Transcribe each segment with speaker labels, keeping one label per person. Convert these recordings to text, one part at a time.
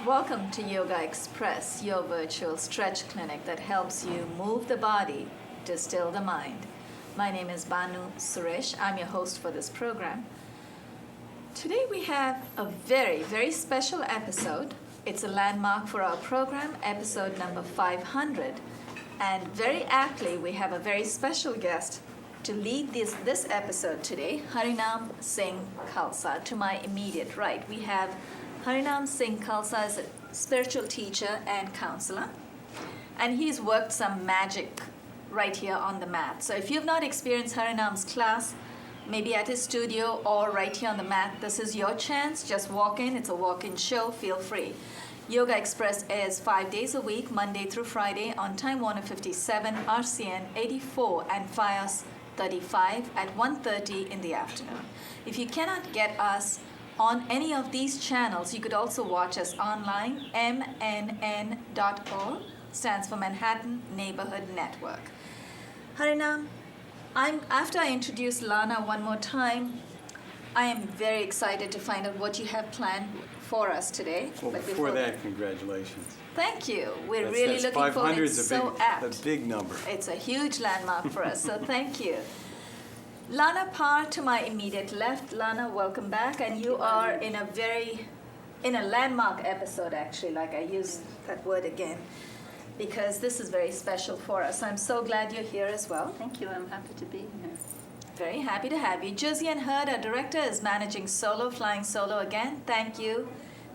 Speaker 1: Welcome to Yoga Express, your virtual stretch clinic that helps you move the body to still the mind. My name is Banu Suresh. I'm your host for this program. Today we have a very, very special episode. It's a landmark for our program, episode number 500. And very aptly, we have a very special guest to lead this episode today, Harinam Singh Khalsa. To my immediate right, we have Harinam Singh Khalsa is a spiritual teacher and counselor, and he's worked some magic right here on the mat. So if you've not experienced Harinam's class, maybe at his studio or right here on the mat, this is your chance. Just walk in. It's a walk-in show. Feel free. Yoga Express airs 5 days a week, Monday through Friday, on Time Warner 57, RCN 84, and FiOS 35 at 1:30 in the afternoon. If you cannot get us on any of these channels, you could also watch us online. MNN.org stands for Manhattan Neighborhood Network. Harinam, after I introduce Lana one more time, I am very excited to find out what you have planned for us today.
Speaker 2: Well,
Speaker 1: but
Speaker 2: before that, congratulations.
Speaker 1: Thank you. We're really looking forward.
Speaker 2: 500
Speaker 1: It's
Speaker 2: is
Speaker 1: so apt.
Speaker 2: a big number.
Speaker 1: It's a huge landmark for us, so thank you. Lana Parr to my immediate left. Lana, welcome back. And you are in a landmark episode, actually, like I used that word again, because this is very special for us. I'm so glad you're here as well.
Speaker 3: Thank you. I'm happy to be here.
Speaker 1: Very happy to have you. Josiane Hurd, our director, is managing solo, flying solo again. Thank you,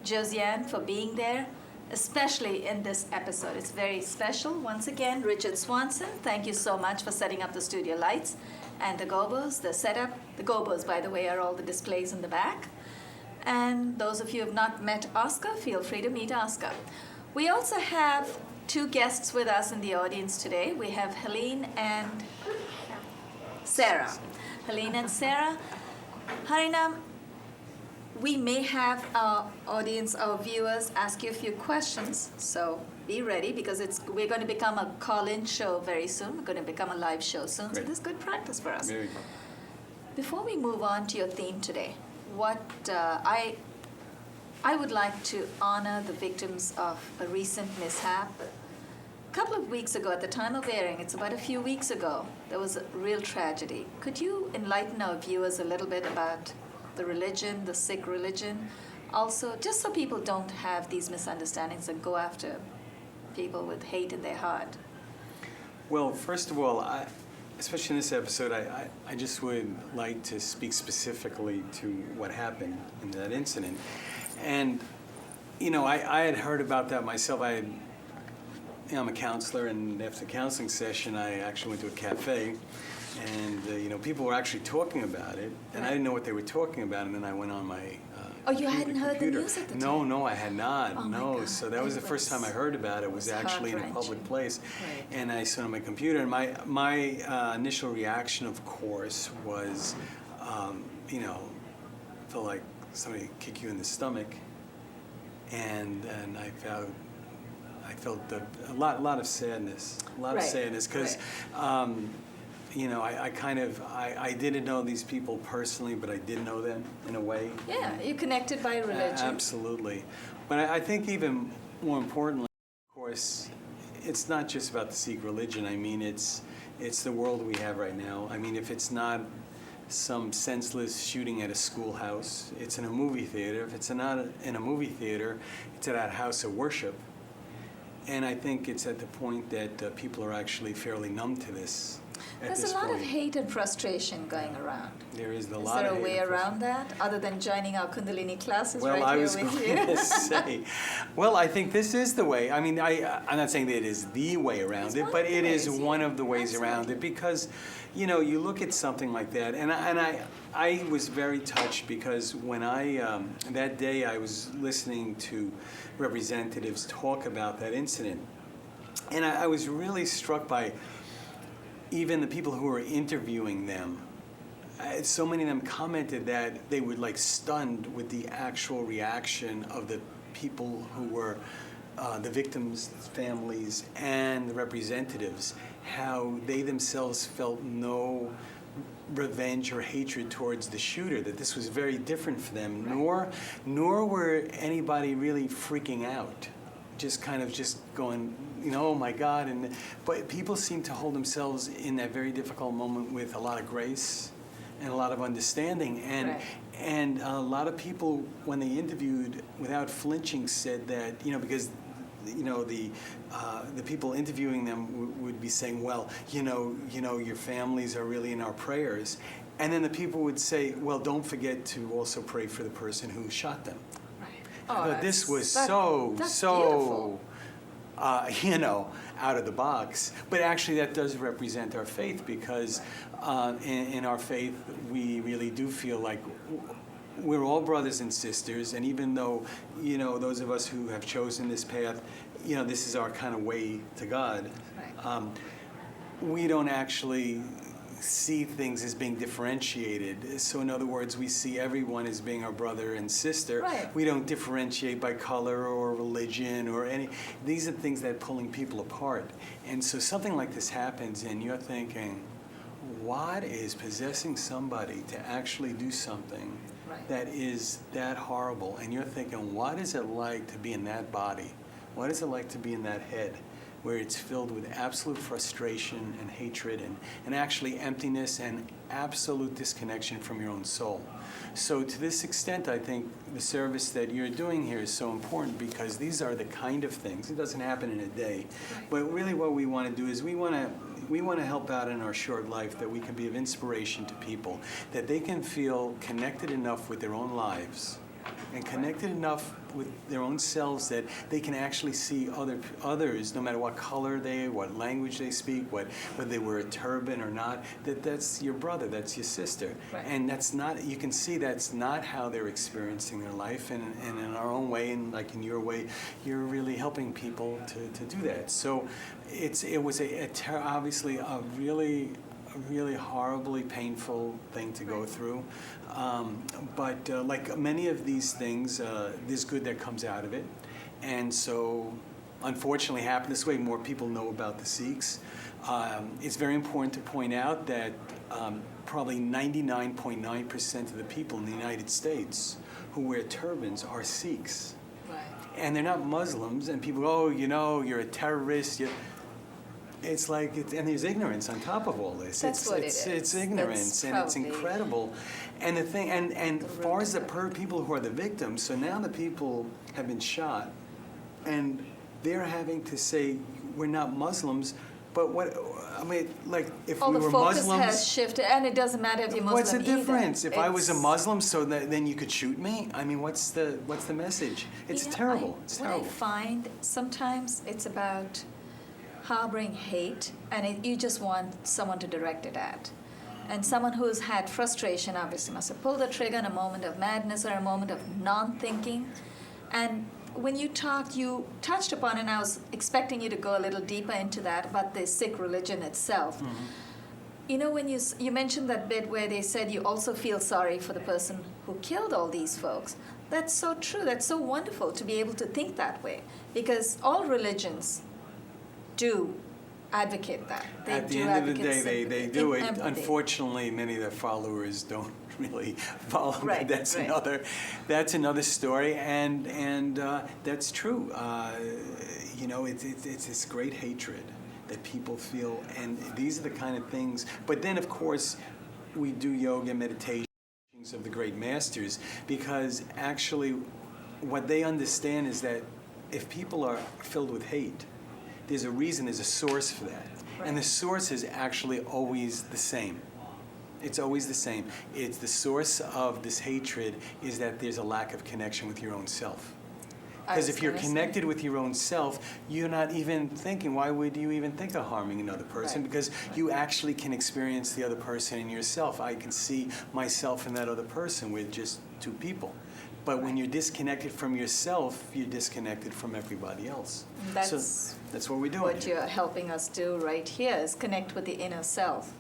Speaker 1: Josiane, for being there, especially in this episode. It's very special. Once again, Richard Swanson, thank you so much for setting up the studio lights and the gobos, the setup. The gobos, by the way, are all the displays in the back. And those of you who have not met Oscar, feel free to meet Oscar. We also have two guests with us in the audience today. We have Helene and Sarah. Helene and Sarah. Harinam, we may have our audience, our viewers, ask you a few questions, so be ready, because we're going to become a call-in show very soon. We're going to become a live show soon,
Speaker 2: Great.
Speaker 1: So this is good practice for us.
Speaker 2: There you go.
Speaker 1: Before we move on to your theme today, I would like to honor the victims of a recent mishap. A couple of weeks ago, at the time of airing, it's about a few weeks ago, there was a real tragedy. Could you enlighten our viewers a little bit about the religion, the Sikh religion? Also, just so people don't have these misunderstandings and go after people with hate in their heart.
Speaker 2: Well, first of all, especially in this episode, I just would like to speak specifically to what happened in that incident. And, you know, I had heard about that myself. I'm a counselor, and after the counseling session, I actually went to a cafe, and people were actually talking about it, and I didn't know what they were talking about, and then I went on my
Speaker 1: You hadn't heard the news at the time?
Speaker 2: No, I had not.
Speaker 1: Oh my
Speaker 2: no,
Speaker 1: God.
Speaker 2: so that was the first time I heard about it. Was actually in a public
Speaker 1: heart-wrenching.
Speaker 2: place,
Speaker 1: Right.
Speaker 2: and I saw it on my computer. And my initial reaction, of course, was, felt like somebody kick you in the stomach, and I felt a lot of sadness,
Speaker 1: Right.
Speaker 2: sadness, because.
Speaker 1: Right.
Speaker 2: I didn't know these people personally, but I did know them in a way.
Speaker 1: Yeah, you connected by religion.
Speaker 2: Absolutely. But I think even more importantly, of course, it's not just about the Sikh religion. I mean, it's the world we have right now. I mean, if it's not some senseless shooting at a schoolhouse, it's in a movie theater. If it's not in a movie theater, it's at a house of worship. And I think it's at the point that people are actually fairly numb to this. at
Speaker 1: There's
Speaker 2: this
Speaker 1: a lot
Speaker 2: point.
Speaker 1: of hate and frustration going around.
Speaker 2: There is a
Speaker 1: Is
Speaker 2: lot
Speaker 1: there
Speaker 2: of
Speaker 1: a
Speaker 2: hate
Speaker 1: way
Speaker 2: and
Speaker 1: around that, other than joining our Kundalini classes
Speaker 2: Well,
Speaker 1: right
Speaker 2: I
Speaker 1: here
Speaker 2: was
Speaker 1: with
Speaker 2: going
Speaker 1: you?
Speaker 2: to say, well, I think this is the way. I mean, I'm not saying that it is the way around
Speaker 1: It's
Speaker 2: it,
Speaker 1: one
Speaker 2: but
Speaker 1: of the
Speaker 2: it is
Speaker 1: ways,
Speaker 2: one
Speaker 1: yeah.
Speaker 2: of the ways around it
Speaker 1: Absolutely.
Speaker 2: because, you know, you look at something like that, and I was very touched because when that day I was listening to representatives talk about that incident, and I was really struck by even the people who were interviewing them. So many of them commented that they were like stunned with the actual reaction of the people who were the victims' families and the representatives, how they themselves felt no revenge or hatred towards the shooter, that this was very different for them, nor were anybody really freaking out, just kind of just going, you know, oh my God. But people seem to hold themselves in that very difficult moment with a lot of grace and a lot of understanding.
Speaker 1: Right.
Speaker 2: And a lot of people, when they interviewed, without flinching, said that, you know, because, you know, the people interviewing them would be saying, well, you know, your families are really in our prayers. And then the people would say, well, don't forget to also pray for the person who shot them.
Speaker 1: Right.
Speaker 2: But this was
Speaker 1: that's
Speaker 2: so
Speaker 1: beautiful.
Speaker 2: you know, out of the box. But actually, that does represent our faith because in our faith, we really do feel like we're all brothers and sisters. And even though, you know, those of us who have chosen this path, you know, this is our kind of way to God.
Speaker 1: Right.
Speaker 2: We don't actually see things as being differentiated. So in other words, we see everyone as being our brother and sister.
Speaker 1: Right.
Speaker 2: We don't differentiate by color or religion or any. These are things that are pulling people apart. And so something like this happens and you're thinking, what is possessing somebody to actually do something
Speaker 1: Right.
Speaker 2: that is that horrible? And you're thinking, what is it like to be in that body? What is it like to be in that head, where it's filled with absolute frustration and hatred and actually emptiness and absolute disconnection from your own soul. So to this extent, I think the service that you're doing here is so important because these are the kind of things, it doesn't happen in a day, but really what we want to do is we want to help out in our short life that we can be of inspiration to people, that they can feel connected enough with their own lives and connected enough with their own selves that they can actually see others, no matter what color what language they speak, whether they wear a turban or not, that's your brother, that's your sister.
Speaker 1: Right.
Speaker 2: And that's not, you can see that's not how they're experiencing their life, and in our own way, and like in your way, you're really helping people to do that. So it was obviously a really horribly painful thing to go through. But like many of these things, there's good that comes out of it. And so, unfortunately, happened this way. More people know about the Sikhs. It's very important to point out that probably 99.9% of the people in the United States who wear turbans are Sikhs.
Speaker 1: Right.
Speaker 2: And they're not Muslims. And people go, oh, you know, you're a terrorist. It's like, and there's ignorance on top of all this.
Speaker 1: That's what it is.
Speaker 2: It's ignorance,
Speaker 1: That's
Speaker 2: and it's
Speaker 1: probably
Speaker 2: incredible. And the thing, and as far as the
Speaker 1: root of it.
Speaker 2: people who are the victims, so now the people have been shot, and they're having to say, we're not Muslims, but what, I mean, like, if
Speaker 1: All
Speaker 2: we
Speaker 1: the
Speaker 2: were
Speaker 1: focus
Speaker 2: Muslims,
Speaker 1: has shifted, and it doesn't matter if you're Muslim
Speaker 2: what's the
Speaker 1: either.
Speaker 2: difference? If I was a
Speaker 1: It's-
Speaker 2: Muslim, so then you could shoot me? I mean, what's the message? It's
Speaker 1: You know,
Speaker 2: terrible. It's
Speaker 1: what
Speaker 2: terrible.
Speaker 1: I find sometimes it's about harboring hate, and you just want someone to direct it at. And someone who's had frustration obviously must have pulled the trigger in a moment of madness or a moment of non-thinking. And when you talked, you touched upon, and I was expecting you to go a little deeper into that, about the Sikh religion itself. You know, when you mentioned that bit where they said you also feel sorry for the person who killed all these folks. That's so true. That's so wonderful to be able to think that way, because all religions do advocate that. They
Speaker 2: At the
Speaker 1: do
Speaker 2: end of the
Speaker 1: advocate
Speaker 2: day, they
Speaker 1: sympathy,
Speaker 2: do it.
Speaker 1: empathy.
Speaker 2: Unfortunately, many of their followers don't really follow that.
Speaker 1: Right,
Speaker 2: That's
Speaker 1: right.
Speaker 2: that's another story, and that's true. You know, it's this great hatred that people feel, and these are the kind of things. But then, of course, we do yoga, meditation of the great masters, because actually, what they understand is that if people are filled with hate, there's a reason, there's a source for that. And the source is actually always the same. It's always the same. It's the source of this hatred is that there's a lack of connection with your own self. Because if you're connected with your own self, you're not even thinking, why would you even think of harming another person?
Speaker 1: Right.
Speaker 2: Because you actually can experience the other person in yourself. I can see myself in that other person. We're just two people. But when you're disconnected from yourself, you're disconnected from everybody else.
Speaker 1: That's
Speaker 2: so that's what we're doing.
Speaker 1: what
Speaker 2: here.
Speaker 1: you're helping us do right here is connect with the inner self,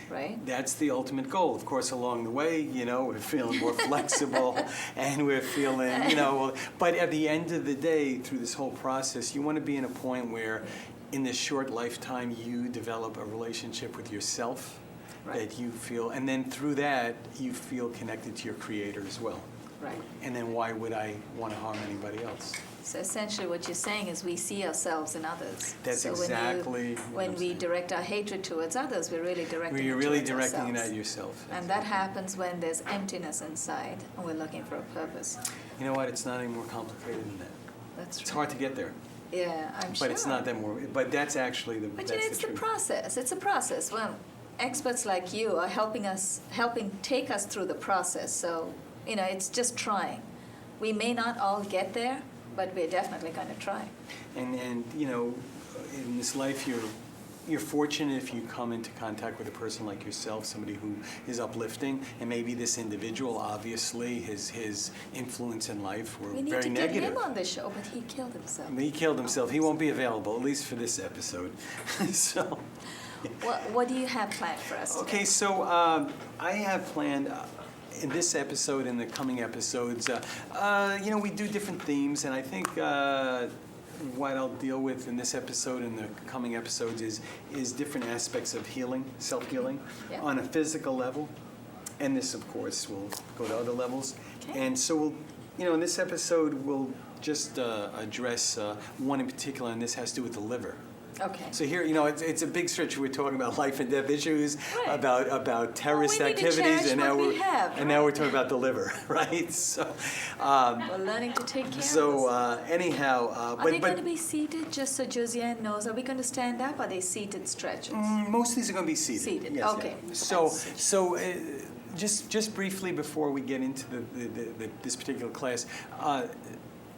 Speaker 1: right?
Speaker 2: That's the ultimate goal. Of course, along the way, we're feeling more flexible and we're feeling, but at the end of the day, through this whole process, you want to be in a point where in this short lifetime, you develop a relationship with yourself that you feel, and then through that, you feel connected to your creator as well.
Speaker 1: Right.
Speaker 2: And then why would I want to harm anybody else?
Speaker 1: So essentially what you're saying is we see ourselves in others.
Speaker 2: That's
Speaker 1: so
Speaker 2: exactly what
Speaker 1: when
Speaker 2: I'm
Speaker 1: we
Speaker 2: saying.
Speaker 1: direct our hatred towards others, we're really directing
Speaker 2: You're
Speaker 1: it
Speaker 2: really
Speaker 1: towards
Speaker 2: directing it
Speaker 1: ourselves.
Speaker 2: at yourself.
Speaker 1: And that happens when there's emptiness inside and we're looking for a purpose.
Speaker 2: You know what? It's not any more complicated than that.
Speaker 1: That's
Speaker 2: It's
Speaker 1: true.
Speaker 2: hard to get there,
Speaker 1: Yeah, I'm sure.
Speaker 2: but it's not that more. But that's actually the.
Speaker 1: But
Speaker 2: that's
Speaker 1: it's the
Speaker 2: truth.
Speaker 1: process. It's a process. Well, experts like you are helping take us through the process. So, it's just trying. We may not all get there, but we're definitely going to try.
Speaker 2: And in this life, you're fortunate if you come into contact with a person like yourself, somebody who is uplifting, and maybe this individual, obviously, his influence in life were
Speaker 1: We need
Speaker 2: very
Speaker 1: to
Speaker 2: negative.
Speaker 1: get him on the show, but he killed himself.
Speaker 2: He killed himself. He won't be available, at least for this episode. So.
Speaker 1: What do you have planned for us today?
Speaker 2: Okay, so I have planned in this episode and the coming episodes, we do different themes, and I think what I'll deal with in this episode and the coming episodes is different aspects of healing, self-healing,
Speaker 1: Yeah.
Speaker 2: on a physical level, and this, of course, will go to other levels.
Speaker 1: Okay.
Speaker 2: And so in this episode, we'll just address one in particular, and this has to do with the liver.
Speaker 1: Okay.
Speaker 2: So here, it's a big stretch. We're talking about life and death issues,
Speaker 1: Right.
Speaker 2: about terrorist
Speaker 1: we need to
Speaker 2: activities,
Speaker 1: cherish
Speaker 2: and now
Speaker 1: what we
Speaker 2: we're
Speaker 1: have,
Speaker 2: and now we're talking about the liver, right? So,
Speaker 1: We're learning to take care of us.
Speaker 2: anyhow,
Speaker 1: Are they going to be seated, just so Josiane knows? Are we going to stand up? Are they seated stretches?
Speaker 2: most of these are going to be seated.
Speaker 1: Seated,
Speaker 2: Yes,
Speaker 1: okay.
Speaker 2: yeah. So,
Speaker 1: That's-
Speaker 2: just briefly before we get into this particular class.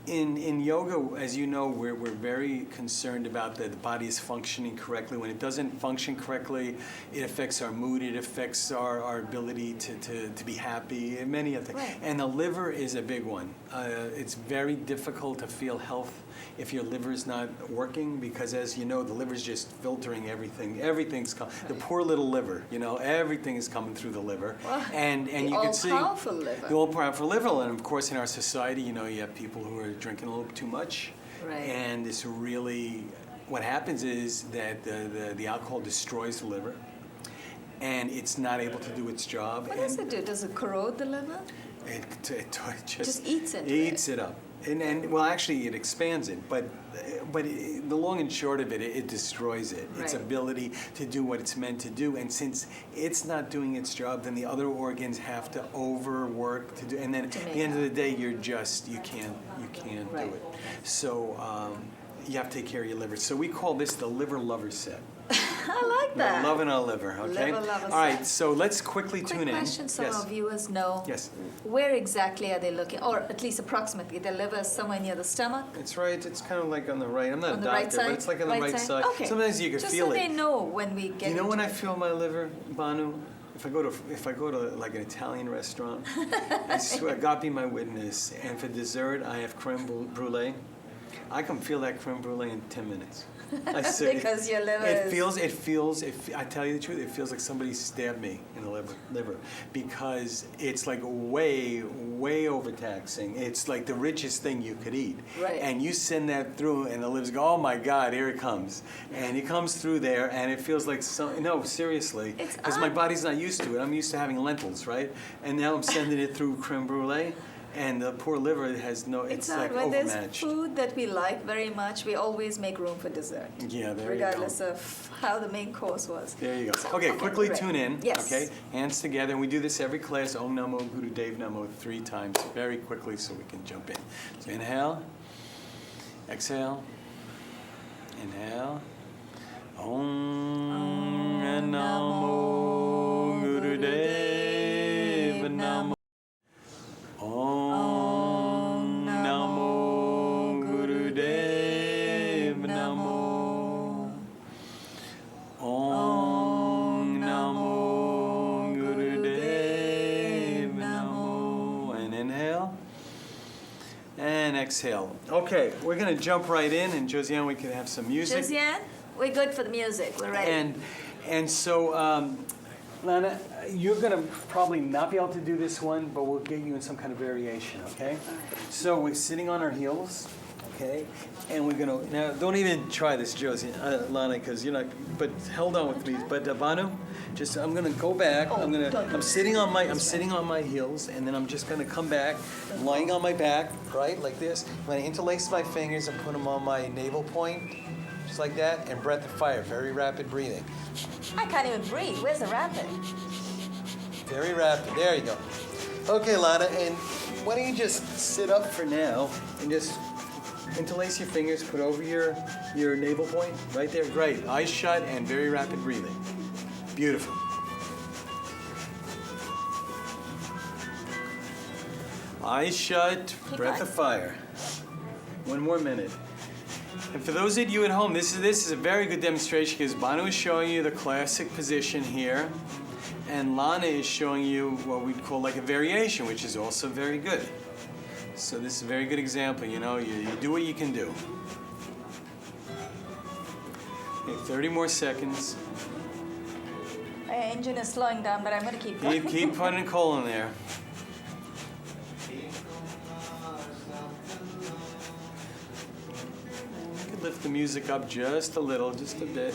Speaker 2: In yoga, as you know, we're very concerned about that the body is functioning correctly. When it doesn't function correctly, it affects our mood, it affects our ability to be happy, and many other things.
Speaker 1: Right.
Speaker 2: And the liver is a big one. It's very difficult to feel health if your liver is not working, because as you know, the liver is just filtering everything. Everything's the poor little liver, everything is coming through the liver.
Speaker 1: Well,
Speaker 2: and
Speaker 1: the
Speaker 2: you can see
Speaker 1: all-powerful liver.
Speaker 2: the all-powerful liver. And of course, in our society, you have people who are drinking a little too much.
Speaker 1: Right.
Speaker 2: And it's really, what happens is that the alcohol destroys the liver, and it's not able to do its job.
Speaker 1: What does it do? Does it corrode the liver?
Speaker 2: It
Speaker 1: Just eats into
Speaker 2: eats it up. And well, actually, it expands it, but the long and short of it, it destroys it. Its
Speaker 1: Right.
Speaker 2: ability to do what it's meant to do, and since it's not doing its job, then the other organs have to overwork to do. And then at
Speaker 1: To
Speaker 2: the
Speaker 1: make
Speaker 2: end of the
Speaker 1: up.
Speaker 2: day, you can't
Speaker 1: Right.
Speaker 2: do it. So you have to take care of your liver. So we call this the liver lover set.
Speaker 1: I like that.
Speaker 2: We're loving our liver, okay?
Speaker 1: Liver lover
Speaker 2: All right,
Speaker 1: set.
Speaker 2: so let's quickly
Speaker 1: Quick
Speaker 2: tune in.
Speaker 1: question so
Speaker 2: Yes.
Speaker 1: our viewers know
Speaker 2: Yes.
Speaker 1: where exactly are they looking, or at least approximately. The liver is somewhere near the stomach?
Speaker 2: It's right. It's kind of like on the right. I'm not
Speaker 1: On
Speaker 2: a
Speaker 1: the
Speaker 2: doctor,
Speaker 1: right side?
Speaker 2: but it's like on the right side.
Speaker 1: Okay.
Speaker 2: Sometimes you can
Speaker 1: Just
Speaker 2: feel
Speaker 1: so
Speaker 2: it.
Speaker 1: they know when we get
Speaker 2: You know when I
Speaker 1: into
Speaker 2: feel my liver, Banu? If I go to like an Italian restaurant, I swear, God be my witness, and for dessert I have creme brulee. I can feel that creme brulee in 10 minutes. I say,
Speaker 1: Because your liver
Speaker 2: it
Speaker 1: is-
Speaker 2: feels, I tell you the truth, it feels like somebody stabbed me in the liver because it's like way overtaxing. It's like the richest thing you could eat.
Speaker 1: Right.
Speaker 2: And you send that through and the livers go, oh my God, here it comes. And it comes through there and it feels like, no, seriously.
Speaker 1: It's
Speaker 2: Because my
Speaker 1: odd.
Speaker 2: body's not used to it. I'm used to having lentils, right? And now I'm sending it through creme brulee. And the poor liver has no, it's like
Speaker 1: odd. When there's
Speaker 2: overmatched.
Speaker 1: food that we like very much, we always make room for dessert.
Speaker 2: Yeah, there
Speaker 1: regardless
Speaker 2: you go.
Speaker 1: of how the main course was.
Speaker 2: There you go. Okay, quickly
Speaker 1: great.
Speaker 2: tune in.
Speaker 1: Yes.
Speaker 2: Okay, hands together. And we do this every class. Om Namo, Guru Dev Namo 3 times, very quickly so we can jump in. So inhale, exhale, Inhale. Om Namo Gurudev Namo. Om Namo Gurudev Namo. Om Namo Gurudev Namo. And inhale. And exhale. Okay, we're going to jump right in, and Josiane, we can have some music.
Speaker 1: Josiane, we're good for the music. We're ready.
Speaker 2: And so, Lana, you're going to probably not be able to do this one, but we'll get you in some kind of variation, okay? So we're sitting on our heels, okay? And we're going to, now don't even try this, Josie, Lana, because you're not, but hold on with me. But Banu, just, I'm going to go back. I'm sitting on my heels, and then I'm just going to come back, lying on my back, right, like this. I'm going to interlace my fingers and put them on my navel point, just like that, and breath of fire, very rapid breathing.
Speaker 1: I can't even breathe. Where's the rapid?
Speaker 2: Very rapid. There you go. Okay, Lana, and why don't you just sit up for now and just interlace your fingers, put over your navel point, right there. Great. Eyes shut and very rapid breathing. Beautiful. Eyes shut, breath of fire. One more minute. And for those of you at home, this is a very good demonstration because Banu is showing you the classic position here, and Lana is showing you what we'd call like a variation, which is also very good. So this is a very good example. You know, you do what you can do. Okay, 30 more seconds.
Speaker 1: My engine is slowing down, but I'm going to keep going.
Speaker 2: Keep putting coal in there. Lift the music up just a little, just a bit.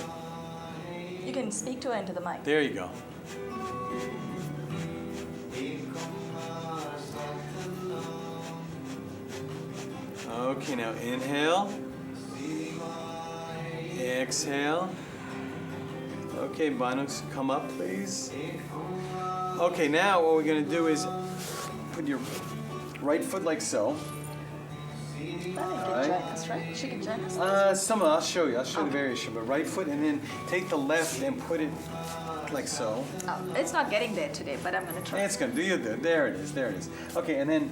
Speaker 1: You can speak to her into the mic.
Speaker 2: There you go. Okay, now inhale. Exhale. Okay, Banu, come up, please. Okay, now what we're going to do is put your right foot like so.
Speaker 1: Join us, right? She can join us.
Speaker 2: I'll show you the variation. But right foot, and then take the left and put it like so.
Speaker 1: Oh, it's not getting there today, but I'm going to try.
Speaker 2: It's gonna do you good. There it is. There it is. Okay, and then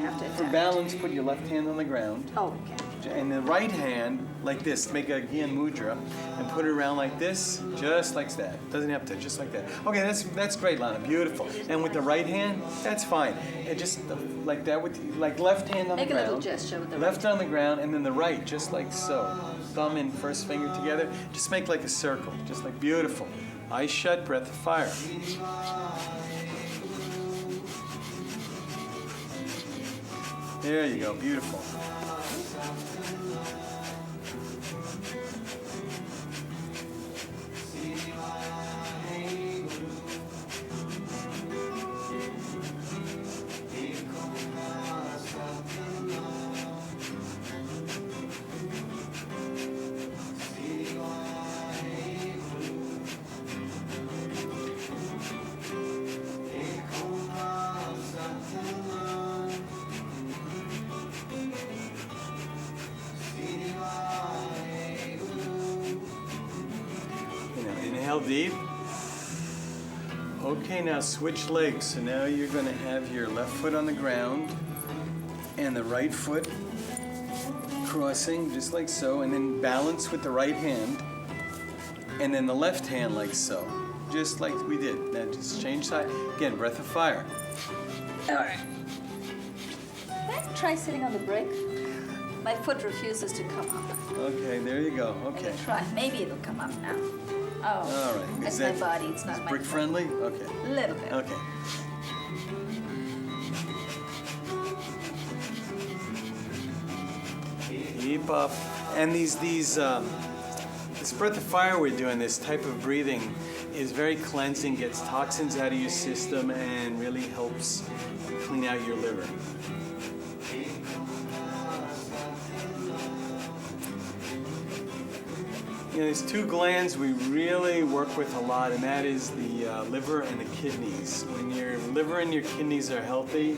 Speaker 1: have to
Speaker 2: for
Speaker 1: adapt.
Speaker 2: balance, put your left hand on the ground,
Speaker 1: Oh, okay.
Speaker 2: and the right hand like this. Make a Gyan Mudra, and put it around like this, just like that. Doesn't have to, just like that. Okay, that's great, Lana. Beautiful. And with the right hand, that's fine. And just like that with like left hand on
Speaker 1: Make
Speaker 2: the
Speaker 1: a
Speaker 2: ground.
Speaker 1: little gesture with the
Speaker 2: Left on the ground, and then the right, just like so. Thumb and first finger together. Just make like a circle, just like beautiful. Eyes shut, breath of fire. There you go, beautiful. Inhale deep. Okay, now switch legs. So now you're going to have your left foot on the ground and the right foot crossing, just like so, and then balance with the right hand, and then the left hand like so, just like we did. Now just change side. Again, breath of fire.
Speaker 1: All right. Let's try sitting on the brake. My foot refuses to come up.
Speaker 2: Okay, there you go.
Speaker 1: Let
Speaker 2: Okay.
Speaker 1: me try. Maybe it'll come up now. Oh,
Speaker 2: All right.
Speaker 1: it's
Speaker 2: Is
Speaker 1: my
Speaker 2: that-
Speaker 1: body. It's not my
Speaker 2: Brick
Speaker 1: foot.
Speaker 2: friendly? Okay.
Speaker 1: A little bit.
Speaker 2: Okay. Keep up. And this breath of fire we're doing, this type of breathing, is very cleansing, gets toxins out of your system, and really helps clean out your liver. there's two glands we really work with a lot, and that is the liver and the kidneys. When your liver and your kidneys are healthy,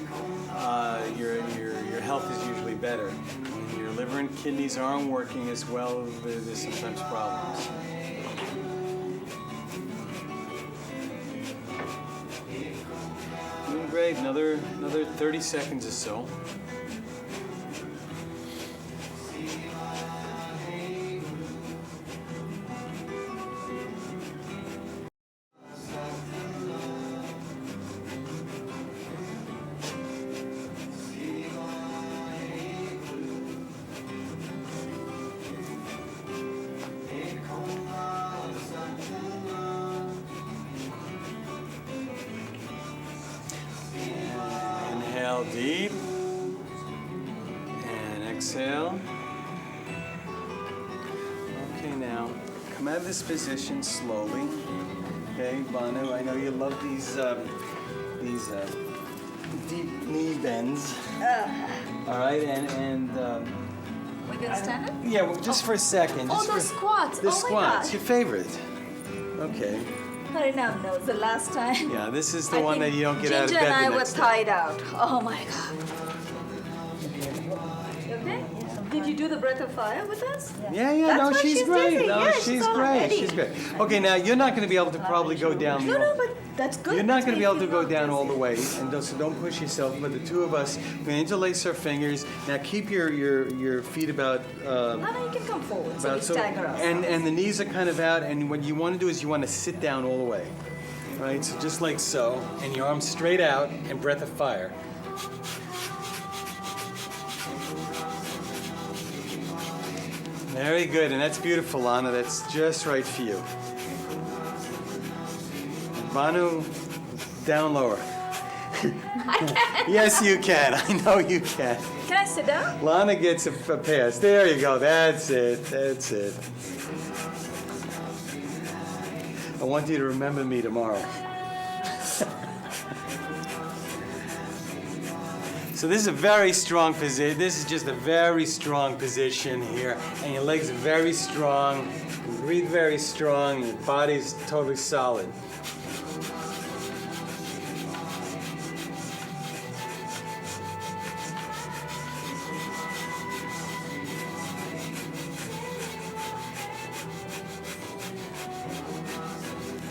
Speaker 2: your health is usually better. When your liver and kidneys aren't working as well, there's sometimes problems. Doing great. Another 30 seconds or so. Inhale deep and exhale. Okay, now come out of this position slowly. Okay, Banu, I know you love these deep knee bends. All right, and
Speaker 1: We're gonna stand up?
Speaker 2: yeah, well, just for a second.
Speaker 1: Oh,
Speaker 2: just
Speaker 1: those
Speaker 2: for,
Speaker 1: squats.
Speaker 2: The
Speaker 1: Oh my
Speaker 2: squats,
Speaker 1: gosh.
Speaker 2: your favorite. Okay.
Speaker 1: Harinam knows the last time.
Speaker 2: Yeah, this is the
Speaker 1: I
Speaker 2: one
Speaker 1: think
Speaker 2: that you don't get out of
Speaker 1: Ginger
Speaker 2: bed
Speaker 1: and I
Speaker 2: the
Speaker 1: were
Speaker 2: next day.
Speaker 1: tied out. Oh my god. You okay? Did you do the breath of fire with us?
Speaker 2: Yeah, yeah,
Speaker 1: That's
Speaker 2: no,
Speaker 1: what
Speaker 2: she's
Speaker 1: she's
Speaker 2: great.
Speaker 1: doing.
Speaker 2: No,
Speaker 1: Yeah,
Speaker 2: she's
Speaker 1: she's all
Speaker 2: great.
Speaker 1: ready.
Speaker 2: She's great. Okay, now you're not going to be able to probably go down.
Speaker 1: No, no, but that's good.
Speaker 2: You're not going to be able to
Speaker 1: Make
Speaker 2: go
Speaker 1: you
Speaker 2: down
Speaker 1: look
Speaker 2: all the
Speaker 1: busy.
Speaker 2: way, and so don't push yourself. But the two of us, we're going to interlace our fingers. Now keep your feet about.
Speaker 1: No, no, you can come forward. So we stagger us.
Speaker 2: and the knees are kind of out. And what you want to do is you want to sit down all the way, right? So just like so, and your arms straight out, and breath of fire. Very good, and that's beautiful, Lana. That's just right for you. Banu, down lower. Yes, you can. I know you can.
Speaker 1: Can I sit down?
Speaker 2: Lana gets a pass. There you go. That's it. That's it. I want you to remember me tomorrow. So this is a very strong position. This is just a very strong position here, and your legs are very strong. You breathe very strong. Your body's totally solid.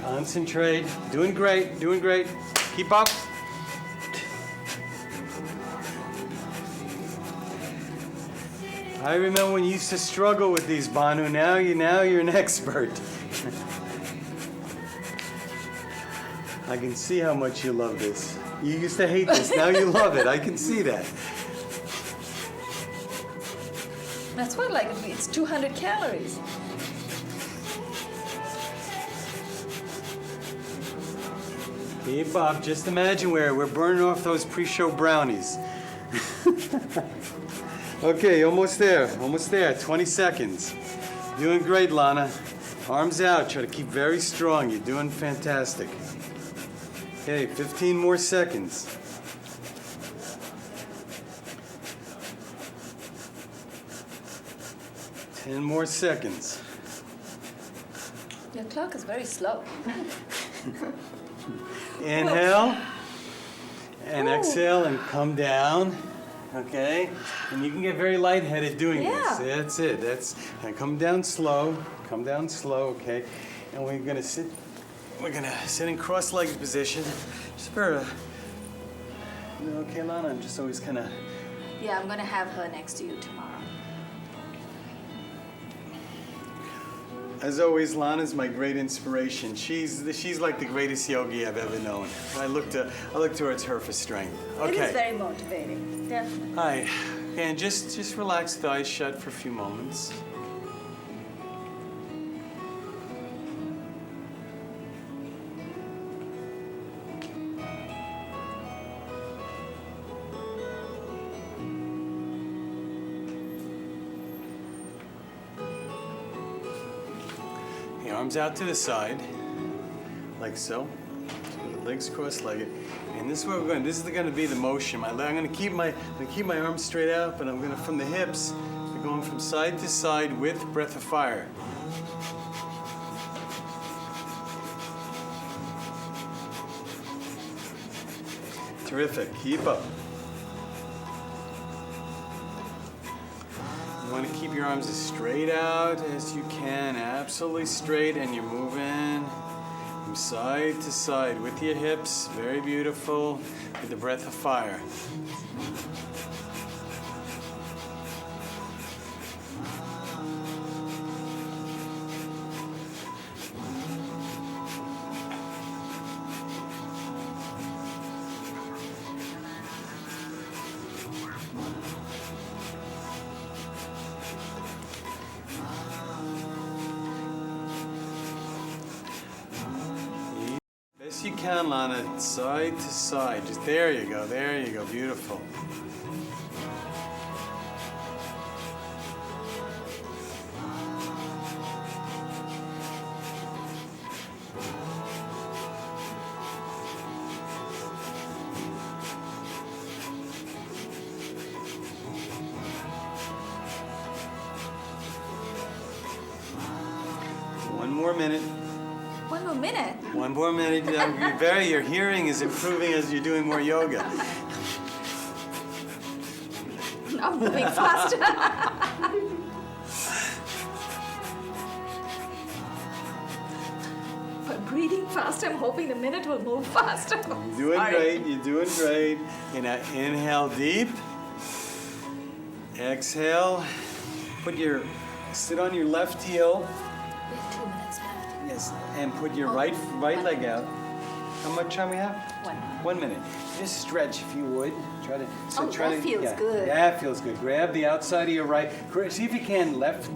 Speaker 2: Concentrate. Doing great. Doing great. Keep up. I remember when you used to struggle with these, Banu. Now you're an expert. I can see how much you love this. You used to hate this. Now you love it. I can see that.
Speaker 1: That's what, like, it's 200 calories.
Speaker 2: Keep up. Just imagine we're burning off those pre-show brownies. Okay, almost there. Almost there. 20 seconds. Doing great, Lana. Arms out. Try to keep very strong. You're doing fantastic. Okay, 15 more seconds. 10 more seconds.
Speaker 1: Your clock is very slow.
Speaker 2: Inhale and
Speaker 1: Ooh.
Speaker 2: exhale and come down. Okay, and you can get very lightheaded doing
Speaker 1: Yeah.
Speaker 2: this. That's it. And come down slow. Come down slow. Okay, and we're gonna sit. We're gonna sit in cross-legged position. Just for a. Okay, Lana. I'm just always kind of.
Speaker 1: Yeah, I'm gonna have her next to you tomorrow.
Speaker 2: As always, Lana's my great inspiration. She's like the greatest yogi I've ever known. I look towards her for strength. Okay.
Speaker 1: It is very motivating. Definitely.
Speaker 2: All right, and just relax the eyes shut for a few moments. The arms out to the side, like so. Legs cross-legged, and this is where we're going. This is going to be the motion. I'm going to keep my arms straight out, but I'm going to from the hips, we're going from side to side with breath of fire. Terrific. Keep up. You want to keep your arms as straight out as you can, absolutely straight, and you're moving from side to side with your hips. Very beautiful. With the breath of fire. Best you can, Lana, side to side. Just there you go, beautiful. One more minute.
Speaker 1: 1 more minute.
Speaker 2: One more minute. Your hearing is improving as you're doing more yoga.
Speaker 1: I'm moving faster. But breathing fast, I'm hoping the minute will move faster.
Speaker 2: You're doing great. You're doing great. Inhale deep. Exhale. Sit on your left heel.
Speaker 1: We have 2 minutes left.
Speaker 2: Yes. And put your right leg out. How much time we have?
Speaker 1: 1 minute.
Speaker 2: 1 minute. Just stretch if you would. Try to.
Speaker 1: That feels good.
Speaker 2: That feels good. Grab the outside of your right. See if you can left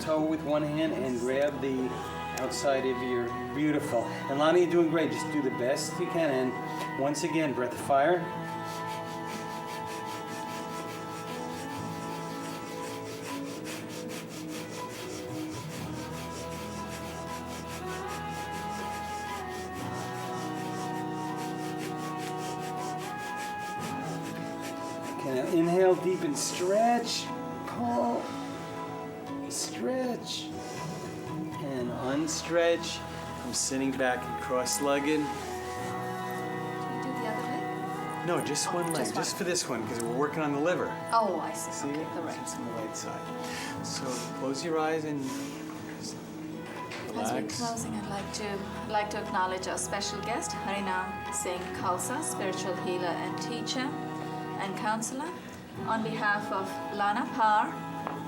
Speaker 2: toe with one hand and grab the outside of your. Beautiful. And Lonnie, you're doing great. Just do the best you can. And once again, breath of fire. Now inhale deep and stretch, pull, stretch, and unstretch. I'm sitting back and cross-legged.
Speaker 1: Do you do the other leg?
Speaker 2: No, just one leg,
Speaker 1: just
Speaker 2: just for this one, because we're working on the liver.
Speaker 1: Oh, I see.
Speaker 2: See
Speaker 1: Okay,
Speaker 2: it?
Speaker 1: the right.
Speaker 2: It's on the right side. So close your eyes and
Speaker 1: As we're
Speaker 2: relax.
Speaker 1: closing, I'd like to acknowledge our special guest, Harinam Singh Khalsa, spiritual healer and teacher and counselor. On behalf of Lana Parr,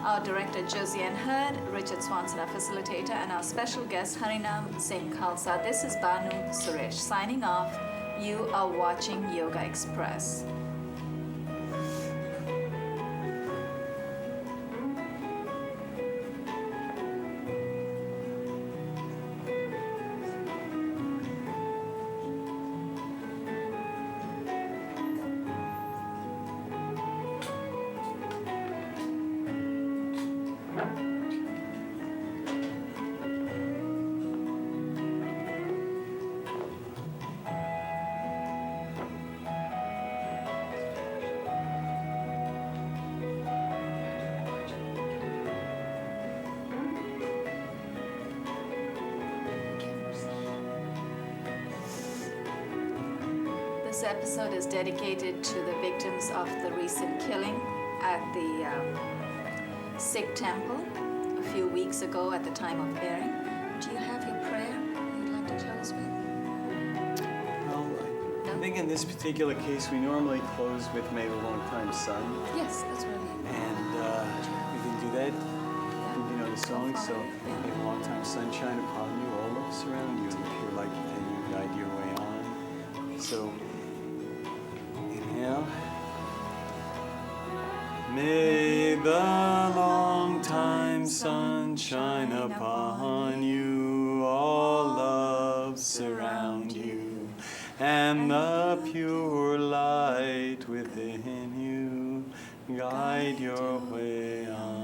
Speaker 1: our director Josiane Hurd, Richard Swanson, our facilitator, and our special guest Harinam Singh Khalsa, this is Banu Suresh signing off. You are watching Yoga Express. This episode is dedicated to the victims of the recent killing at the Sikh temple a few weeks ago at the time of airing. Do you have your prayer you'd like to close with?
Speaker 2: Well, I think in this particular case, we normally close with May the Longtime Sun.
Speaker 1: Yes, that's really.
Speaker 2: And we can do that. You know the song, so may the longtime sunshine upon you, all love surround you, and the pure light within you guide your way on. So inhale. May the longtime sun shine upon you, all love surround you, and the pure light within you guide your way on.